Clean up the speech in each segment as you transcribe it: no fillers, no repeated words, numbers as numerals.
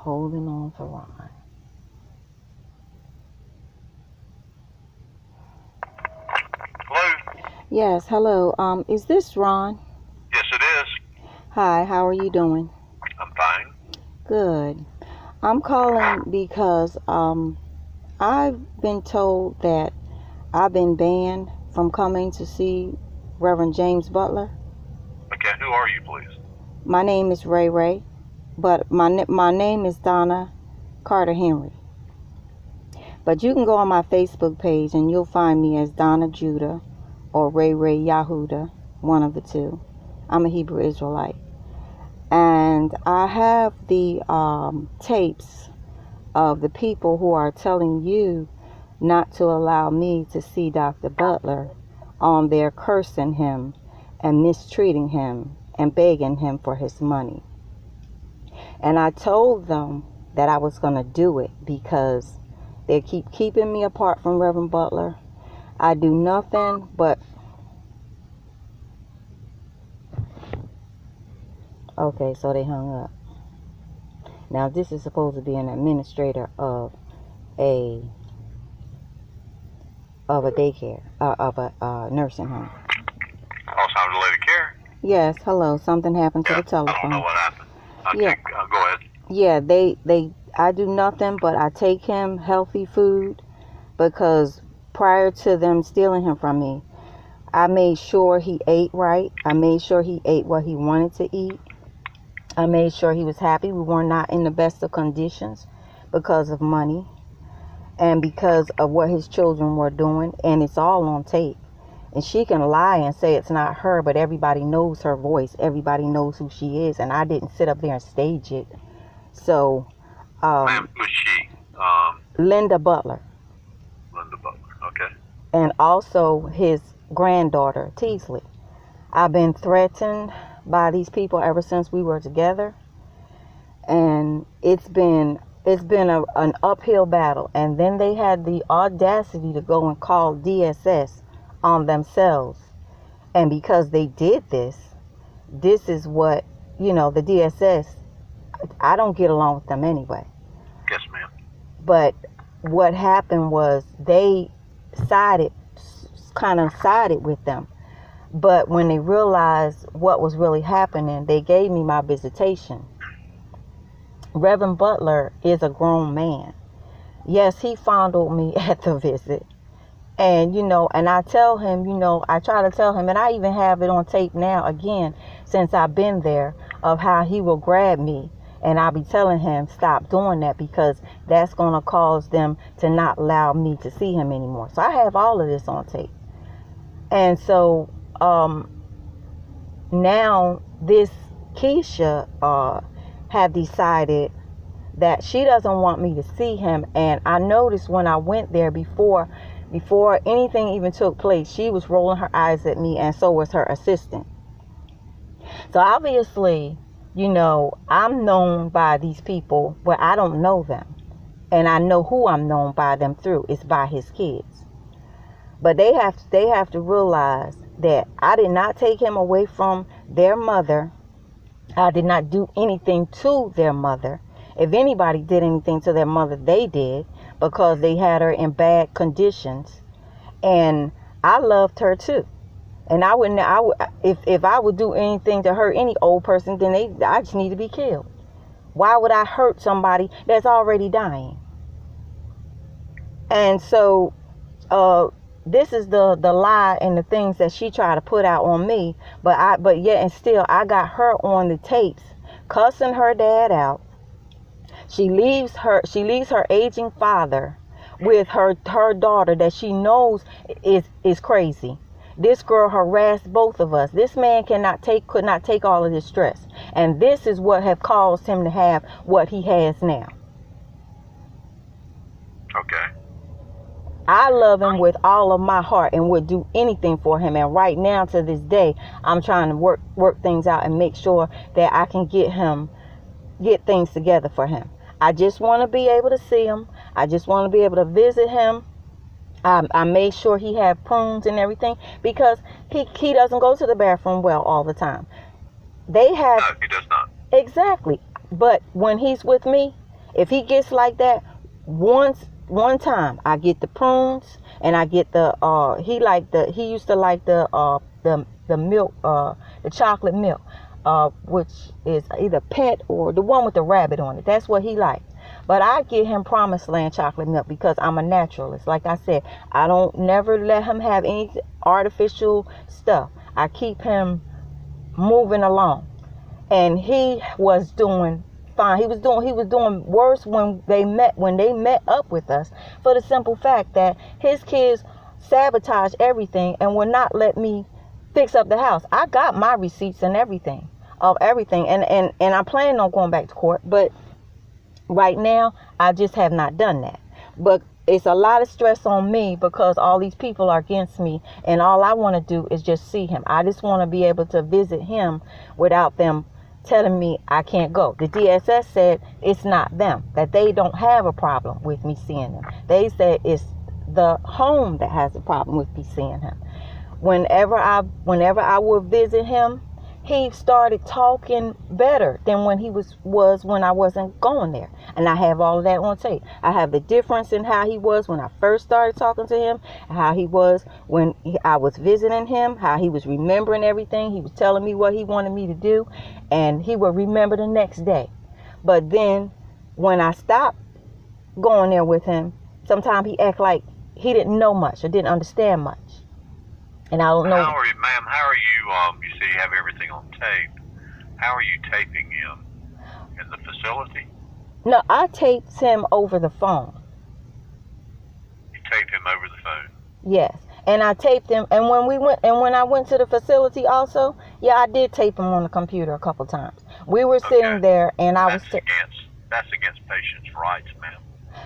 holding on for Ron. Hello? Yes, hello. Is this Ron? Yes, it is. Hi, how are you doing? I'm fine. Good. I'm calling because I've been told that I've been banned from coming to see Reverend James Butler. Okay, who are you, please? My name is Ray Ray, but my name is Donna Carter Henry. But you can go on my Facebook page and you'll find me as Donna Judah or Ray Ray Yahuda, one of the two. I'm a Hebrew Israelite. And I have the tapes of the people who are telling you not to allow me to see Dr. Butler on there cursing him and mistreating him and begging him for his money. And I told them that I was going to do it because they keep keeping me apart from Reverend Butler. I do nothing but... Okay, so they hung up. Now, this is supposed to be an administrator of a daycare, of a nursing home. Alzheimer's related care? Yes, hello. Something happened to the telephone. I don't know what happened. Yeah. Go ahead. Yeah, I do nothing but I take him healthy food because prior to them stealing him from me, I made sure he ate right. I made sure he ate what he wanted to eat. I made sure he was happy. We were not in the best of conditions because of money and because of what his children were doing. And it's all on tape. And she can lie and say it's not her, but everybody knows her voice. Everybody knows who she is. And I didn't sit up there and stage it. So, Ma'am, who is she? Linda Butler. Linda Butler, okay. And also his granddaughter, Teasley. I've been threatened by these people ever since we were together. And it's been an uphill battle. And then they had the audacity to go and call DSS on themselves. And because they did this is what, the DSS, I don't get along with them anyway. Yes, ma'am. But what happened was they kind of sided with them. But when they realized what was really happening, they gave me my visitation. Reverend Butler is a grown man. Yes, he fondled me at the visit. And, and I tell him, I try to tell him, and I even have it on tape now again, since I've been there, of how he will grab me. And I'll be telling him, stop doing that because that's going to cause them to not allow me to see him anymore. So I have all of this on tape. And so now this Keisha have decided that she doesn't want me to see him. And I noticed when I went there before anything even took place, she was rolling her eyes at me, and so was her assistant. So obviously, I'm known by these people, but I don't know them. And I know who I'm known by them through. It's by his kids. But they have to realize that I did not take him away from their mother. I did not do anything to their mother. If anybody did anything to their mother, they did, because they had her in bad conditions. And I loved her too. And if I would do anything to hurt any old person, then I just need to be killed. Why would I hurt somebody that's already dying? And so, this is the lie and the things that she tried to put out on me. But yet and still, I got her on the tapes cussing her dad out. She leaves her aging father with her daughter that she knows is crazy. This girl harassed both of us. This man could not take all of this stress. And this is what have caused him to have what he has now. Okay. I love him with all of my heart and would do anything for him. And right now, to this day, I'm trying to work things out and make sure that I can get things together for him. I just want to be able to see him. I just want to be able to visit him. I made sure he had prunes and everything because he doesn't go to the bathroom well all the time. No, he does not. Exactly. But when he's with me, If he gets like that, one time I get the prunes and I get the he used to like the milk, the chocolate milk, which is either pet or the one with the rabbit on it. That's what he likes. But I get him Promised Land chocolate milk because I'm a naturalist. Like I said, I don't never let him have any artificial stuff. I keep him moving along. And he was doing fine. He was doing worse when they met up with us, for the simple fact that his kids sabotage everything and would not let me fix up the house. I got my receipts and everything and I'm planning on going back to court, but right now I just have not done that. But it's a lot of stress on me because all these people are against me, and all I want to do is just see him. I just want to be able to visit him without them telling me I can't go. The DSS said it's not them, that they don't have a problem with me seeing him. They said it's the home that has a problem with me seeing him. Whenever I would visit him, he started talking better than when he was when I wasn't going there. And I have all of that on tape. I have the difference in how he was when I first started talking to him, and how he was when I was visiting him, how he was remembering everything. He was telling me what he wanted me to do, and he would remember the next day. But then when I stopped going there with him, sometimes he act like he didn't know much or didn't understand much. And I don't know. How are you, ma'am? How are you? You say you have everything on tape. How are you taping him? In the facility? No, I taped him over the phone. You taped him over the phone? Yes, and I taped him. And when I went to the facility, also, yeah, I did tape him on the computer a couple times. We were sitting there, and that's against patients' rights, ma'am.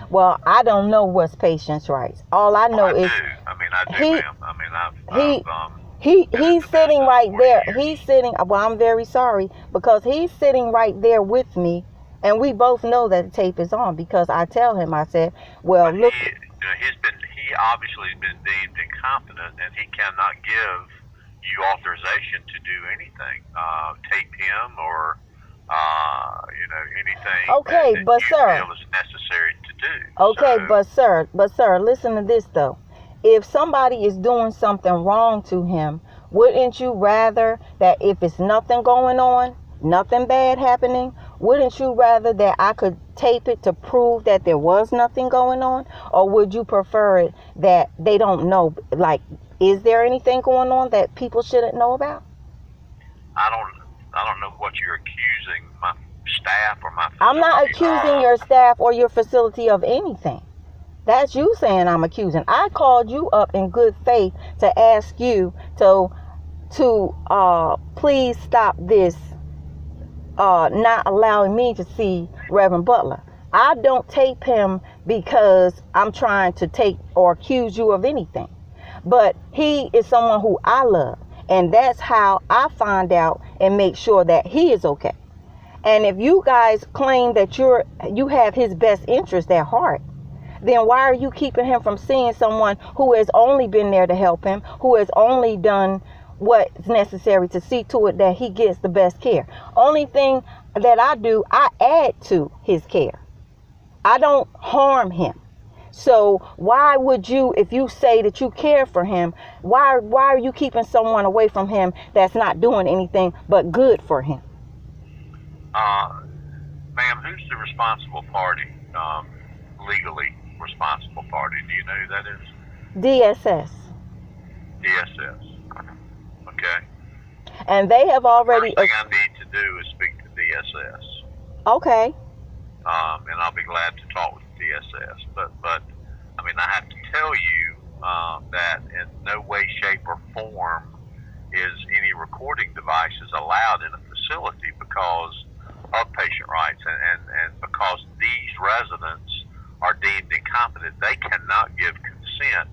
Well, I don't know what's patients' rights. All I know is I do, ma'am. he's sitting right there. He's sitting. Well, I'm very sorry because he's sitting right there with me, and we both know that the tape is on because I tell him. I said, "Well, but look." He obviously has been deemed incompetent, and he cannot give you authorization to do anything. Tape him or anything. Okay, that but you sir, feel is necessary to do. Okay, so, but sir, listen to this though. If somebody is doing something wrong to him, wouldn't you rather that if it's nothing going on, nothing bad happening, wouldn't you rather that I could tape it to prove that there was nothing going on? Or would you prefer it that they don't know? Like, is there anything going on that people shouldn't know about? I don't know what you're accusing my staff or my facility. I'm not accusing your staff or your facility of anything. That's you saying I'm accusing. I called you up in good faith to ask you to please stop this, not allowing me to see Reverend Butler. I don't tape him because I'm trying to take or accuse you of anything. But he is someone who I love. And that's how I find out and make sure that he is okay. And if you guys claim that you have his best interest at heart, then why are you keeping him from seeing someone who has only been there to help him, who has only done what's necessary to see to it that he gets the best care? Only thing that I do, I add to his care. I don't harm him. So why would you, if you say that you care for him, why are you keeping someone away from him that's not doing anything but good for him? Ma'am, who's the responsible party, legally responsible party? Do you know who that is? DSS. DSS. Okay. And they have already... The first thing I need to do is speak to DSS. Okay. And I'll be glad to talk with DSS. But I have to tell you that in no way, shape, or form is any recording devices allowed in a facility because of patient rights and because these residents are deemed incompetent. They cannot give consent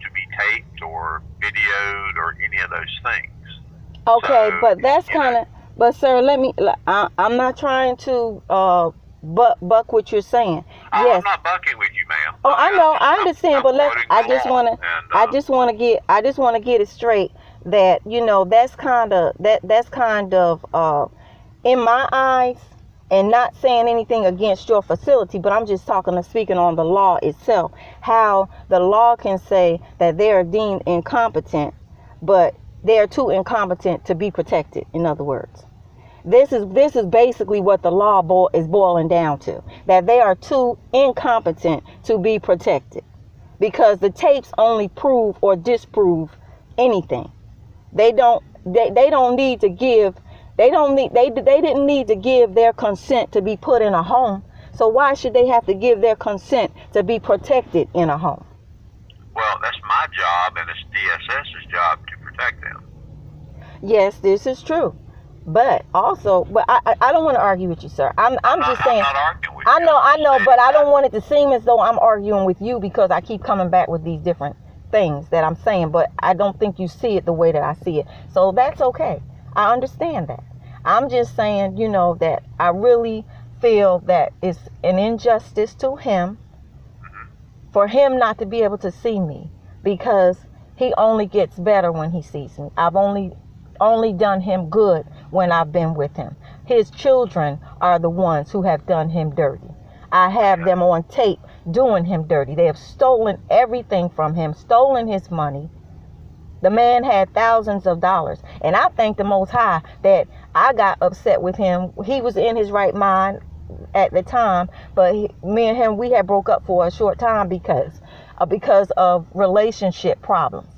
to be taped or videoed or any of those things. Okay, so, but that's kind of... But sir, I'm not trying to buck what you're saying. Yes. I'm not bucking with you, ma'am. Oh, I know, I understand, but I just want to get it straight that that's kind of in my eyes, and not saying anything against your facility, but I'm just speaking on the law itself, how the law can say that they are deemed incompetent, but they are too incompetent to be protected. In other words, this is basically what the law is boiling down to, that they are too incompetent to be protected, because the tapes only prove or disprove anything. They don't need to give. They didn't need to give their consent to be put in a home. So why should they have to give their consent to be protected in a home? Well, that's my job, and it's DSS's job to protect them. Yes, this is true. But also, I don't want to argue with you, sir. I'm just saying. I'm not arguing with I you. know, but I don't want it to seem as though I'm arguing with you, because I keep coming back with these different things that I'm saying, but I don't think you see it the way that I see it. So that's okay. I understand that. I'm just saying, that I really feel that it's an injustice to him for him not to be able to see me, because he only gets better when he sees me. I've only done him good when I've been with him. His children are the ones who have done him dirty. I have them on tape doing him dirty. They have stolen everything from him, stolen his money. The man had thousands of dollars. And I thank the Most High that I got upset with him. He was in his right mind at the time, but me and him, we had broke up for a short time because of relationship problems.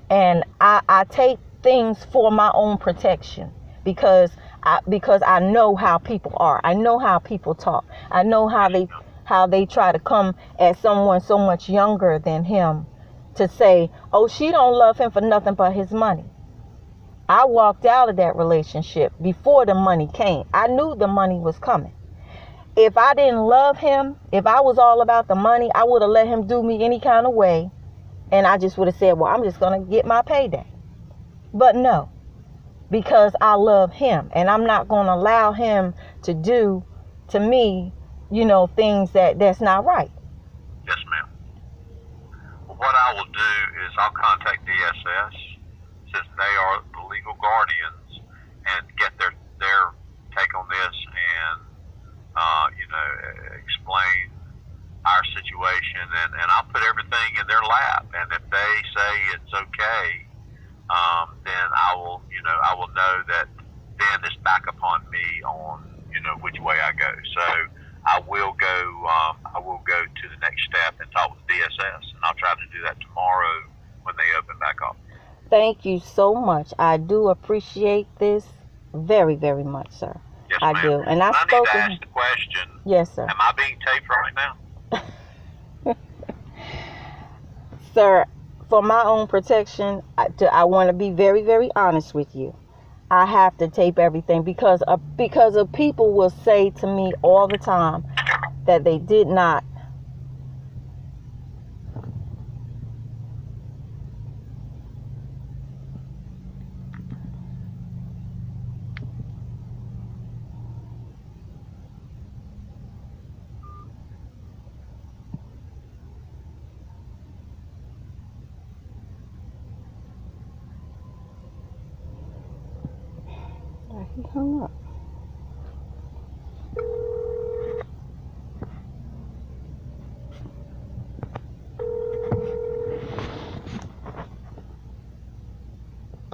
And I take things for my own protection, because I know how people are. I know how people talk. I know how they try to come at someone so much younger than him to say, oh, she don't love him for nothing but his money. I walked out of that relationship before the money came. I knew the money was coming. If I didn't love him, if I was all about the money, I would have let him do me any kind of way. And I just would have said, well, I'm just going to get my payday. But no, because I love him, and I'm not going to allow him to do to me, things that's not right. Yes, ma'am. Well, what I will do is I'll contact DSS, since they are the legal guardians, and get their take on this, and explain our situation, and I'll put everything in their lap. And if they say it's okay, then I will know that then it's back upon me on which way I go. So I will go to the next step and talk with DSS, and I'll try to do that tomorrow when they open back up. Thank you so much. I do appreciate this very, very much, sir. Yes, I ma'am. do. And I need to ask the question. Yes, sir. Am I being taped right now? Sir, for my own protection, I want to be very, very honest with you. I have to tape everything because of people will say to me all the time that they did not. He hung up.